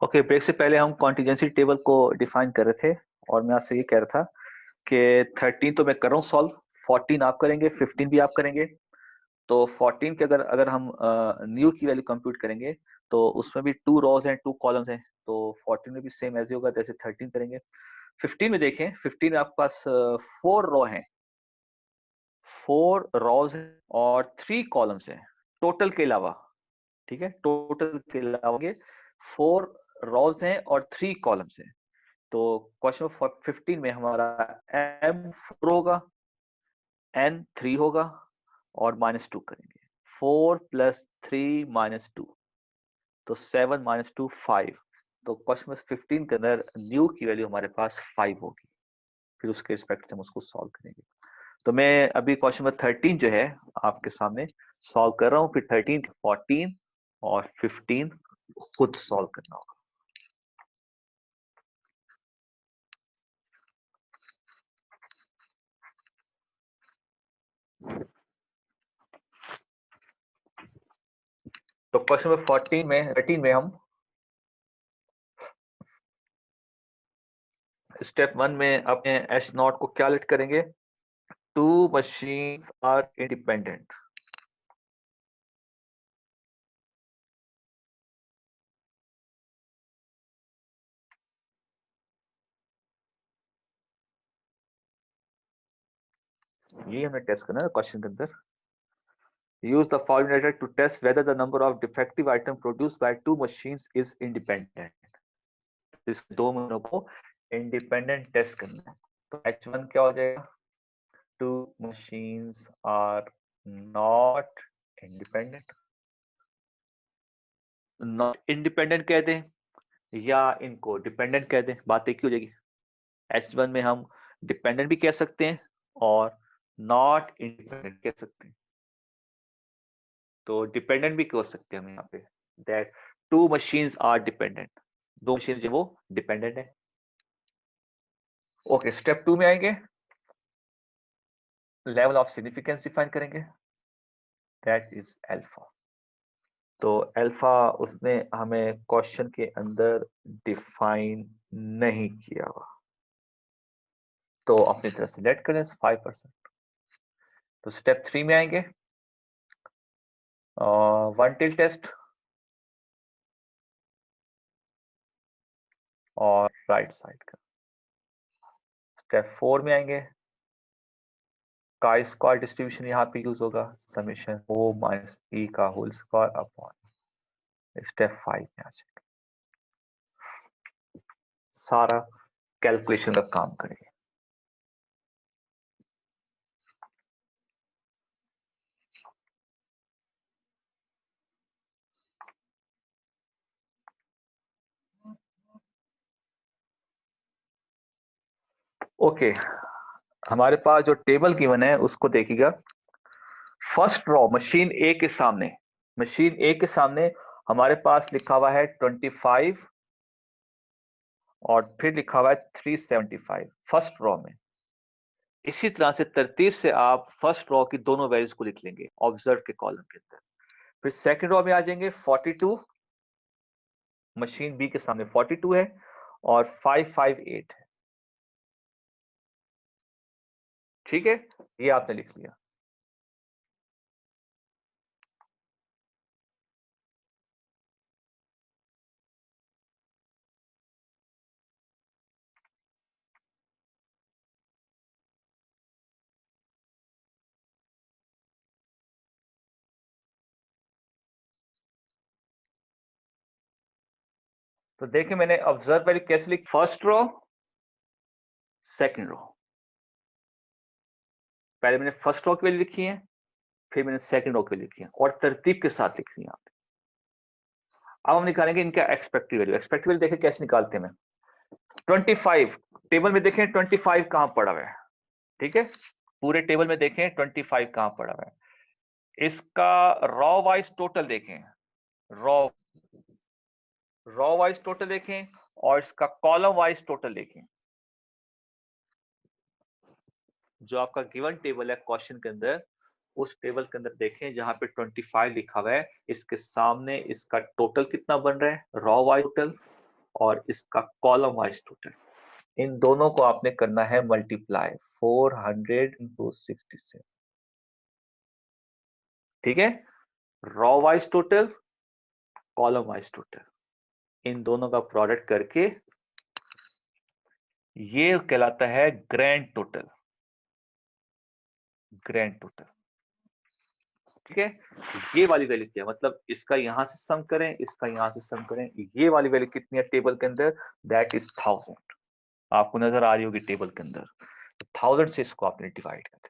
Okay, break से पहले हम कॉन्टिजेंसी टेबल को डिफाइन कर रहे थे और मैं आपसे ये कह रहा था कि 13 तो मैं कर रहा हूँ सॉल्व, 14 आप करेंगे, 15 भी आप करेंगे। तो 14 के अगर अगर हम न्यू की वैल्यू कंप्यूट करेंगे तो उसमें भी 2 रोज हैं 2 कॉलम्स हैं, तो 14 में भी सेम ऐसे होगा जैसे 13 करेंगे। 15 में देखें, 15 में आपके पास 4 रो हैं, 4 रोज हैं और 3 कॉलम्स हैं टोटल के अलावा। ठीक है, टोटल के अलावा 4 रोज हैं और 3 कॉलम्स हैं। तो क्वेश्चन 15 में हमारा m 4 होगा, n 3 होगा और -2 करेंगे। 4 + 3 - 2, तो 7 - 2 5। तो क्वेश्चन 15 के अंदर न्यू की वैल्यू हमारे पास 5 होगी, फिर उसके रिस्पेक्ट से हम उसको सॉल्व करेंगे। तो मैं अभी क्वेश्चन नंबर 13 जो है आपके सामने सॉल्व कर रहा हूँ, फिर 13, 14 और 15 खुद सॉल्व करना होगा। तो क्वेश्चन नंबर 13 में हम स्टेप 1 में अपने S0 को क्या लेट करेंगे, 2 machines are independent। ये हमें टेस्ट करना है क्वेश्चन के अंदर। Use the following data to test whether the number of defective item produced by 2 machines is independent. इस दो मशीनों को इंडिपेंडेंट टेस्ट करना है। तो H1 क्या हो जाएगा, 2 machines are not independent। Not independent कह दें या इनको डिपेंडेंट कह दें, बात एक ही हो जाएगी। H1 में हम डिपेंडेंट भी कह सकते हैं और नॉट इंडिपेंडेंट कह सकते हैं। तो डिपेंडेंट भी कह सकते हैं हम यहाँ पे, that 2 machines are dependent, 2 machine जो वो डिपेंडेंट है। ओके, स्टेप 2 में आएंगे, लेवल ऑफ सिग्निफिकेंस डिफाइन करेंगे, दैट इज अल्फा। तो अल्फा उसने हमें क्वेश्चन के अंदर डिफाइन नहीं किया हुआ, तो अपनी तरफ से लेट करें 5%। तो स्टेप 3 में आएंगे, वन टिल टेस्ट और राइट साइड का। स्टेप 4 में आएंगे, काई स्क्वायर डिस्ट्रीब्यूशन यहाँ पे यूज होगा, समेशन ओ माइनस ई का होल स्क्वायर अपॉन। स्टेप 5 में आ जाएगा, सारा कैलकुलेशन का काम करेंगे। ओके, हमारे पास जो टेबल गिवन है उसको देखिएगा। फर्स्ट रो मशीन ए के सामने, मशीन ए के सामने हमारे पास लिखा हुआ है 25 और फिर लिखा हुआ है 375 फर्स्ट रो में। इसी तरह से तरतीब से आप फर्स्ट रो की दोनों वैल्यूज को लिख लेंगे ऑब्जर्व के कॉलम के अंदर। फिर सेकंड रो में आ जाएंगे, 42 मशीन बी के सामने 42 है और 558 है। ठीक है, ये आपने लिख लिया। तो देखिए मैंने ऑब्जर्व वैल्यू कैसे लिखी, फर्स्ट रो सेकंड रो, पहले मैंने फर्स्ट रो की वैल्यू लिखी है, फिर मैंने सेकंड रो की वैल्यू लिखी है और तरतीब के साथ लिख रही है। अब हम निकालेंगे इनका एक्सपेक्टेड वैल्यू। एक्सपेक्टेड वैल्यू देखिए कैसे निकालते हैं। 25 टेबल में देखें 25 कहां पड़ा हुआ है, ठीक है, पूरे टेबल में देखें 25 कहां पड़ा हुआ है। इसका रॉ वाइज टोटल देखें, रॉ रॉ वाइज टोटल देखें और इसका कॉलम वाइज टोटल देखें। जो आपका गिवन टेबल है क्वेश्चन के अंदर, उस टेबल के अंदर देखें जहां पे 25 लिखा हुआ है, इसके सामने इसका टोटल कितना बन रहा है, रॉ वाइज टोटल और इसका कॉलम वाइज टोटल, इन दोनों को आपने करना है मल्टीप्लाई 400 इंटू 67। ठीक है, row wise total, column wise total, इन दोनों का प्रोडक्ट करके ये कहलाता है ग्रैंड टोटल। ग्रैंड टोटल, ठीक है। ये वाली वैल्यू क्या है, मतलब इसका यहां से सम करें, इसका यहां से सम करें, ये वाली वैल्यू कितनी है टेबल के अंदर, दैट इज 1000। आपको नजर आ रही होगी टेबल के अंदर, 1000 से इसको आपने डिवाइड कर देना।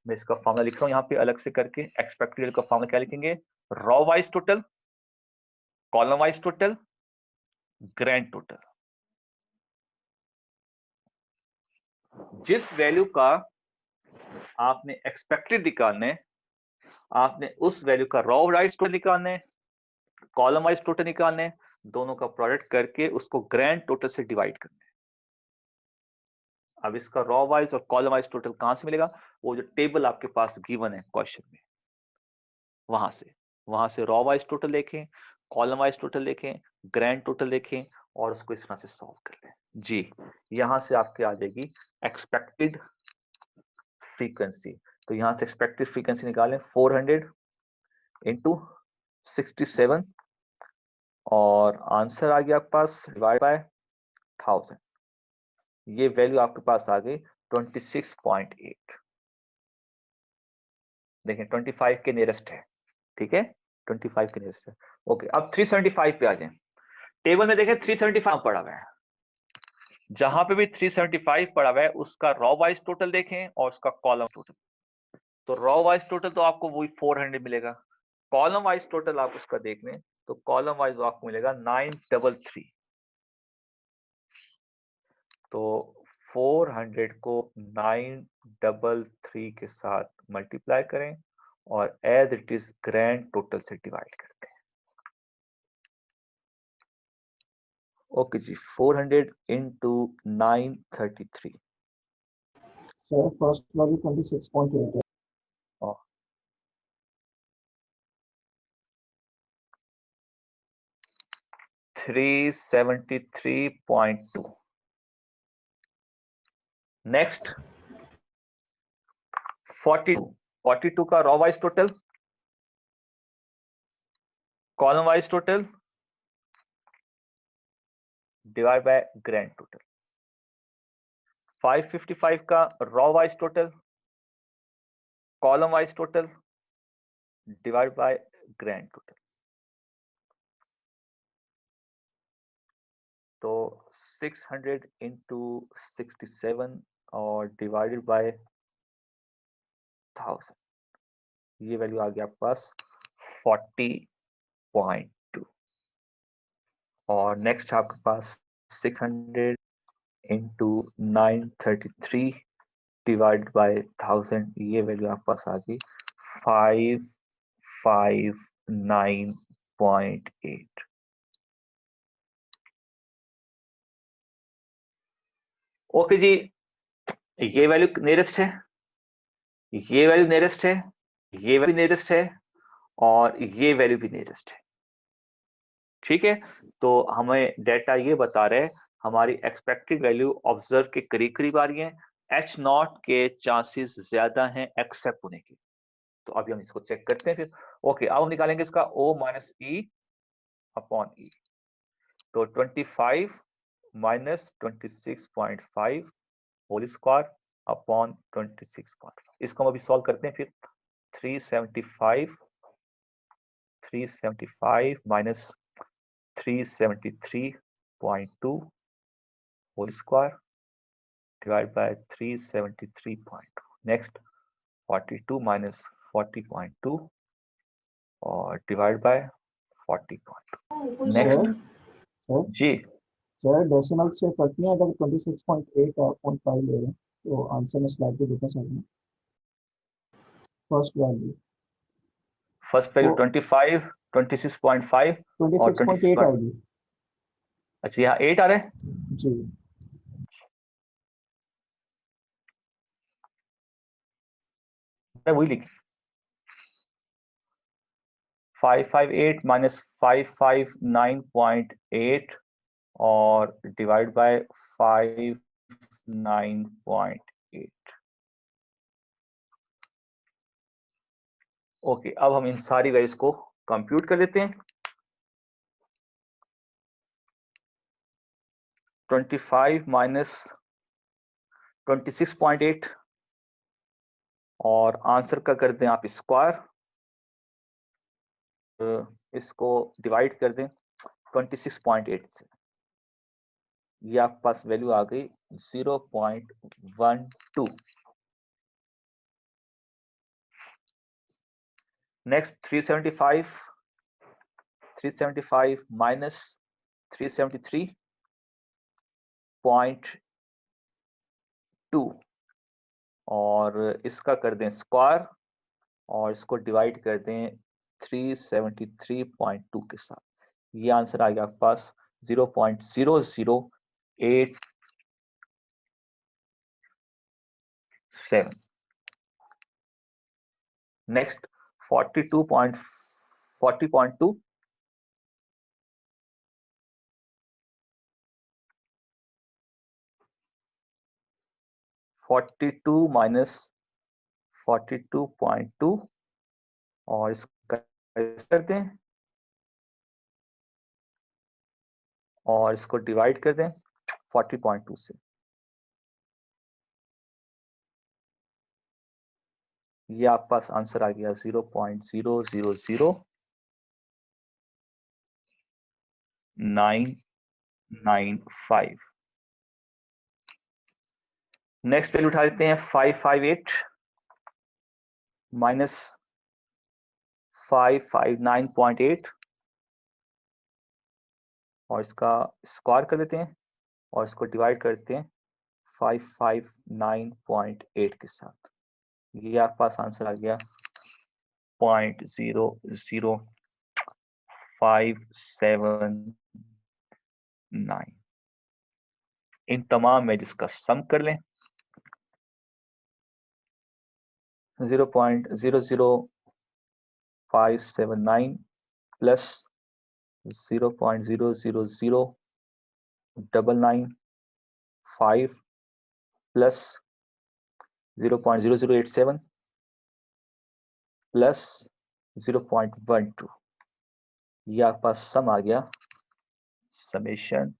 मैं इसका फॉर्मूला लिख रहा हूं यहाँ पे अलग से करके। एक्सपेक्टेड का फॉर्मूला क्या लिखेंगे, raw wise total, column wise total, grand total. जिस वैल्यू का आपने एक्सपेक्टेड निकालना है, आपने उस वैल्यू का रॉ वाइज टोटल निकालना है, कॉलम वाइज टोटल निकालना है, दोनों का प्रोडक्ट करके उसको ग्रैंड टोटल से डिवाइड करना है। अब इसका रॉ वाइज और कॉलम वाइज टोटल कहां से मिलेगा, वो जो टेबल आपके पास गिवन है क्वेश्चन में, वहां से रॉ वाइज टोटल देखें, कॉलम वाइज टोटल देखें, ग्रैंड टोटल देखें और उसको इस तरह से सॉल्व कर लें जी। यहां से आपके आ जाएगी एक्सपेक्टेड फ्रीक्वेंसी। तो यहां से एक्सपेक्टेड फ्रीक्वेंसी निकालें 400 इंटू 67 और आंसर आ गया आपके पास डिवाइड बाय 1000। ये वैल्यू आपके पास आ गई 26.8। देखें 25 के नियरेस्ट है, ठीक है, 25 के नियरेस्ट है। ओके, अब 375 पे आ जाए। टेबल में देखें 375 पड़ा हुआ है, जहां पे भी 375 पड़ा हुआ है उसका रॉ वाइज टोटल देखें और उसका कॉलम टोटल। तो रॉ वाइज टोटल तो आपको वही 400 मिलेगा, कॉलम वाइज टोटल आप उसका देख लें तो कॉलम वाइज आपको मिलेगा 933। तो 400 को 933 के साथ मल्टीप्लाई करें और as it is grand total से डिवाइड करते हैं। ओके जी, 400 इंटू 933। सर फर्स्ट वाली 26.8 है। 373.2। नेक्स्ट 42 का row wise total, column wise total divide by grand total. 555 का row wise total, column wise total divide by grand total. तो 600 into 67 और डिवाइडेड बाय 1000, ये वैल्यू आ गया आपके पास 40.2। और नेक्स्ट आपके पास 600 इंटू 933 डिवाइड बाय 1000, ये वैल्यू आपके पास आ गई 559.8। ओके जी, ये वैल्यू नियरेस्ट है, ये वैल्यू नियरेस्ट है, ये वैल्यू नियरेस्ट है और ये वैल्यू भी नियरेस्ट है। ठीक है, तो हमें डेटा ये बता रहे हैं हमारी एक्सपेक्टेड वैल्यू ऑब्जर्व के करीब करीब आ रही है, एच नॉट के चांसेस ज्यादा हैं एक्सेप्ट होने के। तो अभी हम इसको चेक करते हैं फिर। ओके, अब हम निकालेंगे इसका O माइनस ई अपॉन ई। तो 25 माइनस 26.5 होल स्क्वायर अपॉन 26.5, इसको हम अभी सॉल्व करते हैं फिर। 375 minus 373.2 whole square divide by 373.2। Next 42 minus 40.2 और डिवाइड बाय 40.2। नेक्स्ट जी, सर डेसिमल से फर्क नहीं, अगर 26.8 और 0.5 ले रहे हैं तो आंसर में स्लाइडली डिफरेंस आएगा। फर्स्ट वैल्यू वैल्यू 25, 26.5 और 26.8 आएगी। अच्छा, यहाँ 8 आ रहे हैं जी। वही लिखी 558 माइनस 559.8 और डिवाइड बाय 509.8। ओके, अब हम इन सारी वैल्यूज को कंप्यूट कर लेते हैं। 25 माइनस 26.8 और आंसर का कर दें आप स्क्वायर, इसको डिवाइड कर दें 26.8 से, ये आपके पास वैल्यू आ गई 0.12। नेक्स्ट 375 माइनस 373.2 और इसका कर दें स्क्वायर और इसको डिवाइड कर दें 373.2 के साथ, ये आंसर आ गया आपके पास 0.0087। नेक्स्ट 40.2 42 माइनस 42.2 और इसका कर दें और इसको डिवाइड कर दें 40.2 से, ये आपके पास आंसर आ गया 0.000995। नेक्स्ट वैल्यू उठा लेते हैं 558 माइनस 559.8 और इसका स्क्वायर कर लेते हैं और इसको डिवाइड करते हैं 559.8 के साथ, ये आपके पास आंसर आ गया 0.00579। इन तमाम वैल्यूज का सम कर लें 0.00579 प्लस 0.000995 प्लस 0.0087 प्लस 0.12, ये आपके पास सम आ गया समेशन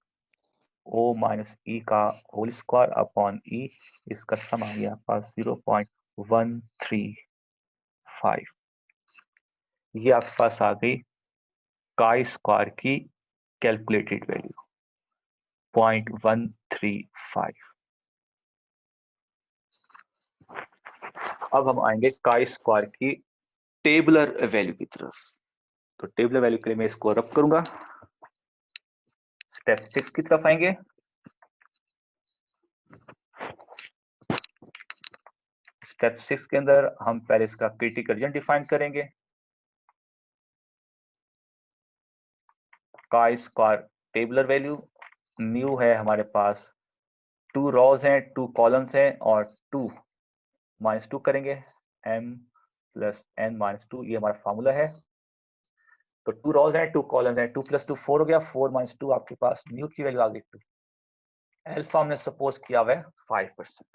O माइनस ई का होल स्क्वायर अपॉन ई, इसका सम आ गया आपके पास 0.135। ये आपके पास आ गई काई स्क्वायर की कैलकुलेटेड वैल्यू 0.135। अब हम आएंगे काई स्क्वायर की टेबुलर वैल्यू की तरफ। तो टेबुलर वैल्यू के लिए मैं इसको रब करूंगा, स्टेप 6 की तरफ आएंगे। स्टेप 6 के अंदर हम पहले इसका क्रिटिकल रीजन डिफाइन करेंगे। Chi square tabular value new है हमारे पास, 2 रॉज हैं 2 कॉलम्स हैं और 2 -2 करेंगे, m प्लस n -2, ये हमारा फार्मूला है। तो 2 रॉज हैं 2 कॉलम्स हैं, 2 + 2 4 हो गया, 4 - 2 आपके पास न्यू की वैल्यू आ गई 2। अल्फा हमने सपोज किया हुआ है 5%।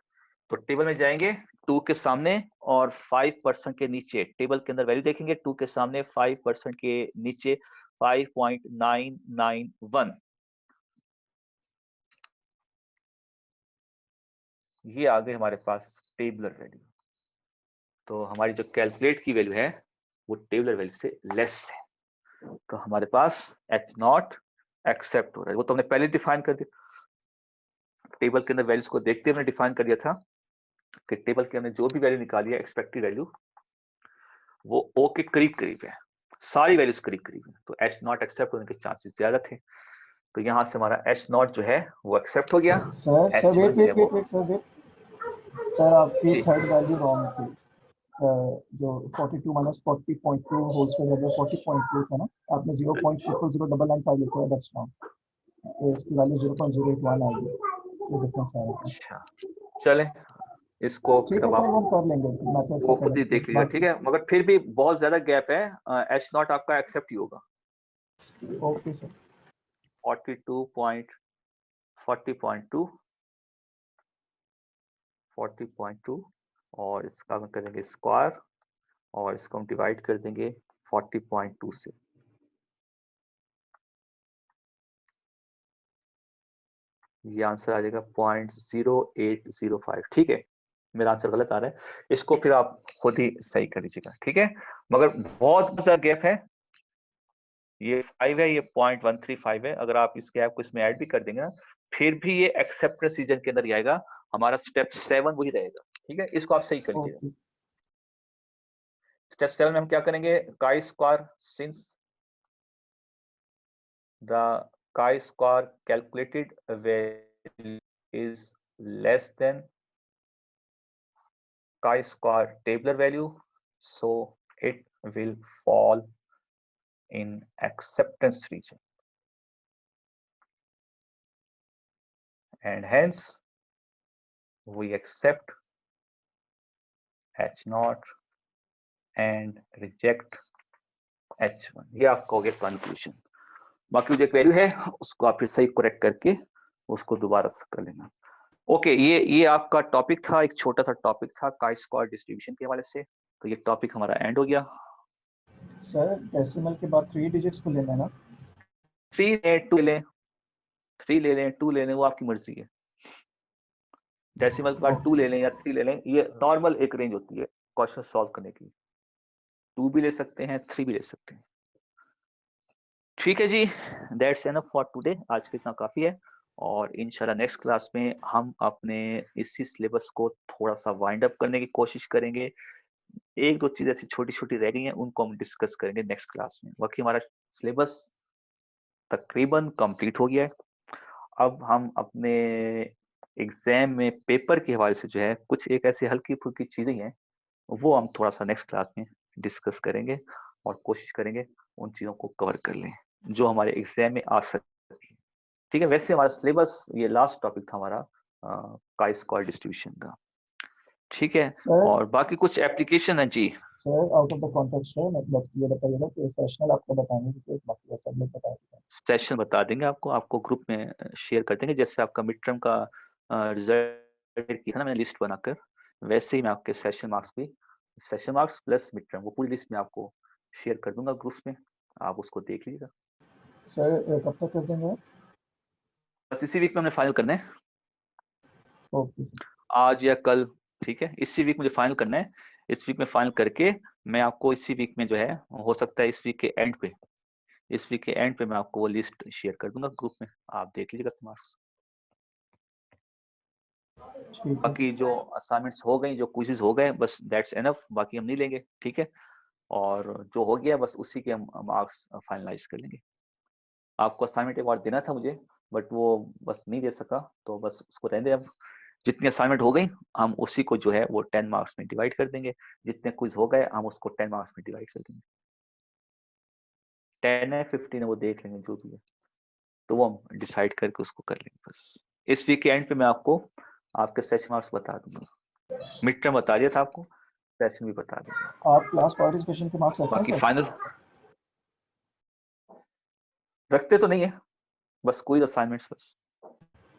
तो टेबल में जाएंगे 2 के सामने और 5% के नीचे, टेबल के अंदर वैल्यू देखेंगे 2 के सामने 5% के नीचे 5.991, ये आ गई हमारे पास टेबुलर वैल्यू। तो हमारी जो कैलकुलेट की वैल्यू है वो टेबुलर वैल्यू से लेस है, तो हमारे पास H0 एक्सेप्ट हो रहा है। वो तो हमने पहले डिफाइन कर दिया, टेबल के अंदर वैल्यूज को देखते हुए डिफाइन कर दिया था कि टेबल के अंदर जो भी वैल्यू निकाली है एक्सपेक्टेड वैल्यू वो O के करीब करीब है, सारी वैल्यूज करीब करीब है, तो H0 एक्सेप्ट होने के चांसेस ज्यादा थे। तो यहाँ से हमारा H0 जो है वो एक्सेप्ट हो गया। Sir wait wait wait wait sir sir आपकी थर्ड वैल्यू रॉन्ग थी। जो 42 माइनस 40.2 होल स्क्वायर जब 40.2 था ना, आपने 0.000995 लिखा है, दैट्स रॉन्ग। इसकी वैल्यू 0.081 आएगी, ये डिफरेंस आएगा। अच्छा चले इसको ठीक है अब सर, आप वो कर लेंगे, मैथड वो से कर खुद ही लेंगे देख लीजिए, ठीक बाकी। है, मगर फिर भी बहुत ज्यादा गैप है। एच नॉट आपका एक्सेप्ट ही होगा। Okay sir. 40.2 40.2 और इसका हम करेंगे स्क्वायर और इसको हम डिवाइड कर देंगे 40.2 से। ये आंसर आ जाएगा 0.0805। ठीक है, मेरा आंसर गलत आ रहा है, इसको फिर आप खुद ही सही कर लीजिएगा, ठीक है। मगर बहुत ज्यादा गैप है, ये 5 है, ये 0.135 है। अगर आप इस गैप को इसमें ऐड भी कर देंगे ना, फिर भी ये एक्सेप्टेंस रीजन के अंदर ही आएगा। हमारा स्टेप 7 वही रहेगा, ठीक है, इसको आप सही कर लीजिएगा। ओके स्टेप 7 में हम क्या करेंगे, chi square, since the chi-square calculated value is less than chi-square tabular value, so it will fall in acceptance region, and hence we accept H naught and reject H1। ये आपका हो गया conclusion. बाकी जो एक वैल्यू है उसको आप फिर सही करेक्ट करके उसको दोबारा से कर लेना। ओके, ये आपका टॉपिक था, एक छोटा सा टॉपिक था काई स्क्वायर डिस्ट्रीब्यूशन के हवाले से। तो ये टॉपिक हमारा एंड हो गया। सर, डेसिमल के बाद 3 डिजिट्स को लेना है ना? 3 ले 2 ले 3 ले लें 2 ले लें, वो आपकी मर्जी है। डेसिमल के बाद 2 ले लें या 3 ले लें, ये नॉर्मल एक रेंज होती है क्वेश्चन सॉल्व करने की। 2 भी ले सकते हैं, 3 भी ले सकते हैं। ठीक है जी, दैट्स एनफ फॉर टुडे। आज के इतना काफी है, और इंशाल्लाह नेक्स्ट क्लास में हम अपने इसी सिलेबस को थोड़ा सा वाइंड अप करने की कोशिश करेंगे। एक दो चीजें ऐसी छोटी छोटी रह गई हैं, उनको हम डिस्कस करेंगे नेक्स्ट क्लास में। बाकी हमारा सिलेबस तकरीबन कंप्लीट हो गया है। अब हम अपने एग्जाम में पेपर के हवाले से जो है कुछ एक ऐसी हल्की फुल्की चीजें हैं, वो हम थोड़ा सा नेक्स्ट क्लास में डिस्कस करेंगे और कोशिश करेंगे उन चीजों को कवर कर लें जो हमारे एग्जाम में आ सकती है। ठीक है, वैसे हमारा सिलेबस ये लास्ट टॉपिक था हमारा काई स्क्वायर डिस्ट्रीब्यूशन का। ठीक है, सर, और बाकी कुछ एप्लीकेशन है जी। Sir out of the context है, मतलब ये बताइएगा कि सेशनल आपको बताएंगे कि बाकी सब लोग बताएंगे। सेशन बता देंगे आपको ग्रुप में शेयर कर देंगे। जैसे आपका मिड टर्म का रिजल्ट किया ना मैंने लिस्ट बनाकर, वैसे ही मैं आपके सेशन मार्क्स भी, session marks plus mid term, वो पूरी लिस्ट में आपको शेयर कर दूंगा ग्रुप्स में, आप उसको देख लीजिएगा। सर, कब तक कर देंगे? बस इसी वीक में हमने फाइनल करना है, ओके आज या कल। ठीक है, इसी वीक मुझे फाइनल करना है। इस वीक में फाइनल करके मैं आपको इसी वीक में जो है, हो सकता है इस वीक के एंड पे, इस वीक के एंड पे मैं आपको वो लिस्ट शेयर कर दूंगा ग्रुप में, आप देख लीजिएगा मार्क्स। ठीक है बाकी जो असाइनमेंट्स हो गई, जो क्विज़ेस हो गए, बस दैट्स एनफ, बाकी हम नहीं लेंगे। ठीक है, और जो हो गया बस उसी के हम मार्क्स फाइनलाइज कर लेंगे। आपको असाइनमेंट एक बार देना था मुझे, बट वो बस नहीं दे सका, तो बस उसको रहने दें। अब जितनी असाइनमेंट हो गई हम उसी को जो है वो 10 मार्क्स में डिवाइड कर देंगे, जितने क्विज हो गए हम उसको 10 मार्क्स में डिवाइड कर देंगे। 10 है 15 है वो देख लेंगे जो भी है, तो वो हम डिसाइड करके उसको कर लेंगे। बस इस वीक के एंड पे मैं आपको आपके सेशन मार्क्स बता दूंगा। मिड टर्म बता दिया था आपको, सेशन भी बता दूंगा। आप क्लास पार्टिसिपेशन के मार्क्स रखते हैं बाकी सर? फाइनल रखते तो नहीं है, बस कोई असाइनमेंट्स, बस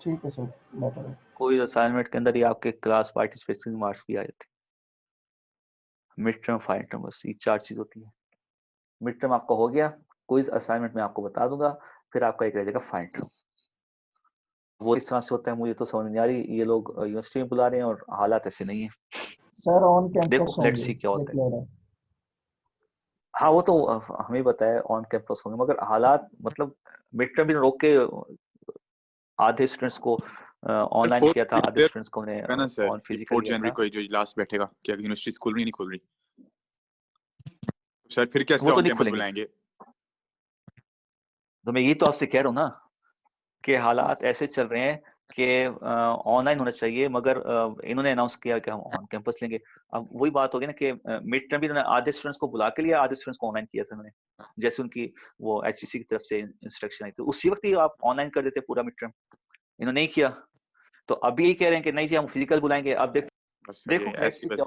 ठीक है सर, बेटर है। कोई असाइनमेंट के अंदर ही आपके क्लास पार्टिसिपेशन मार्क्स भी आ जाते हैं। मिड टर्म फाइनल टर्म बस ये 4 चीज होती है। मिड टर्म आपका हो गया, क्विज असाइनमेंट मैं आपको बता दूंगा, फिर आपका एक रह जाएगा फाइनल टर्म। वो इस तरह से होता है, मुझे तो समझ नहीं आ रही, ये लोग यूनिवर्सिटी में बुला रहे हैं और हालात ऐसे नहीं है। सर ऑन कैंपस देखो लेट्स होंगे सी क्या ये होता है। क्लियर है? हाँ वो तो हमें बताया ऑन कैंपस होंगे, मगर हालात मतलब मिड टर्म भी रोक के आधे स्टूडेंट्स को ऑनलाइन फोर्थ किया था, आधे क्लियर स्टूडेंट्स को उन्हें है ना सर, ऑन ये फिजिकल 4 लिया जनवरी था। को जो लास्ट बैठेगा, क्या यूनिवर्सिटी खुल रही नहीं खुल रही सर? फिर कैसे वो तो ऑन नहीं कैंपस खुलेंगे, बुलाएंगे? तो मैं ये तो आपसे कह रहा हूँ ना कि हालात ऐसे चल रहे हैं कि ऑनलाइन होना चाहिए, मगर इन्होंने अनाउंस किया कि हम ऑन कैंपस लेंगे। अब वही बात होगी ना कि मिड टर्म भी इन्होंने आधे स्टूडेंट्स को बुला के लिया, आधे स्टूडेंट्स को ऑनलाइन किया था उन्होंने, जैसे उनकी वो एचईसी की तरफ से इंस्ट्रक्शन आई थी, उसी वक्त ही आप ऑनलाइन कर देते पूरा मिड टर्म। इन्होंने नहीं किया, तो अभी यही कह रहे हैं कि नहीं जी हम फिजिकल बुलाएंगे। अब देख बस सही देखो है, लेट्स ऐसे सी ही बस। क्या।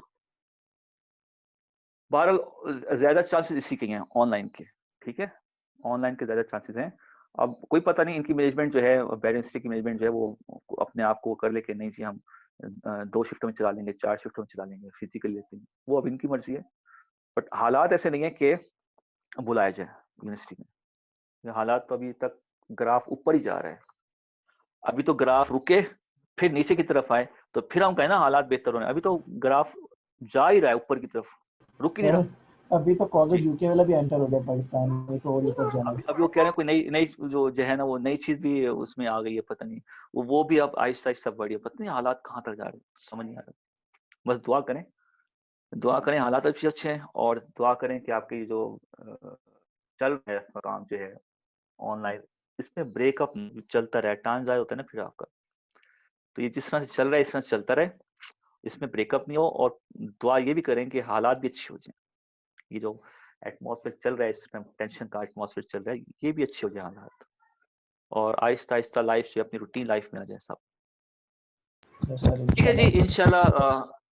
बहरहाल ज्यादा चांसेस इसी के हैं ऑनलाइन के, ठीक है, ऑनलाइन के ज्यादा चांसेस हैं। अब कोई पता नहीं इनकी मैनेजमेंट जो है, बैलेंस की मैनेजमेंट जो है वो अपने आप को कर ले कि नहीं जी हम 2 शिफ्ट में चला लेंगे, 4 शिफ्ट में चला लेंगे, फिजिकल लेते हैं, वो अब इनकी मर्जी है। बट हालात ऐसे नहीं है कि बुलाया जाए यूनिवर्सिटी में। ये हालात तो अभी तक ग्राफ ऊपर ही जा रहा है। अभी तो ग्राफ रुके फिर नीचे की तरफ आए तो फिर हम कहें ना हालात बेहतर हो रहे हैं। अभी तो ग्राफ जा ही रहा है ऊपर की तरफ, रुक ही नहीं सर रहा अभी तो कॉलेज जी। यूके वाला भी एंटर हो गया पाकिस्तान में, तो और ऊपर जाना है। अभी वो कह रहे हैं कोई नई नई जो है ना वो नई चीज भी उसमें आ गई है, पता नहीं वो भी अब आहिस्ता आहिस्ता बढ़ी है। पता नहीं हालात कहाँ तक जा रहे हैं, समझ नहीं आ रहा। बस दुआ करें, दुआ करें हालात अच्छे अच्छे हैं, और दुआ करें कि आपकी जो चल रहा है आपका काम जो है ऑनलाइन, इसमें ब्रेकअप चलता रहे, टाइम जाए होता है ना फिर आपका। तो ये जिस तरह से चल रहा है इस तरह से चलता रहे, इसमें ब्रेकअप नहीं हो। और दुआ ये भी करें कि हालात भी अच्छे हो जाए। ये जो एटमॉस्फेयर चल रहा है इस टाइम, टेंशन का एटमॉस्फेयर चल रहा है, ये भी अच्छे हो जाए हालात, और आहिस्ता आहिस्ता लाइफ से अपनी रूटीन लाइफ में आ जाए सब। सर ठीक है जी, इंशाल्लाह।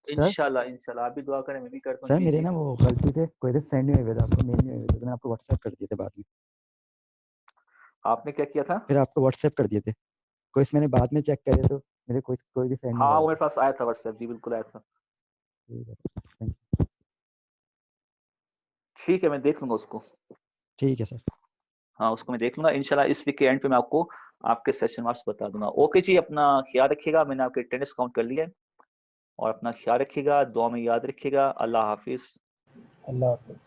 सर इंशाल्लाह इंशाल्लाह आप भी दुआ करें, मैं भी करता हूँ सर जी मेरे जी। ना वो गलती से कोई तो सेंड नहीं हुए थे आपको, मेल नहीं हुए थे, तो मैंने आपको व्हाट्सएप कर दिए थे बाद में। आपने क्या किया था? फिर आपको व्हाट्सएप कर दिए थे कोई, मैंने बाद में चेक करे तो मेरे कोई भी सेंड नहीं हाँ हुआ वो मेरे था। पास आया था व्हाट्सएप जी, बिल्कुल आया था। ठीक है, थैंक यू। ठीक है मैं देख लूंगा उसको। ठीक है सर। हाँ उसको मैं देख लूंगा इंशाल्लाह, इस वीक के एंड पे मैं आपको आपके सेशन मार्क्स बता दूंगा। ओके जी, अपना ख्याल रखिएगा, मैंने आपके अटेंडेंस काउंट कर लिया है, और अपना ख्याल रखिएगा, दुआ में याद रखिएगा। अल्लाह हाफिज। अल्लाह हाफिज़।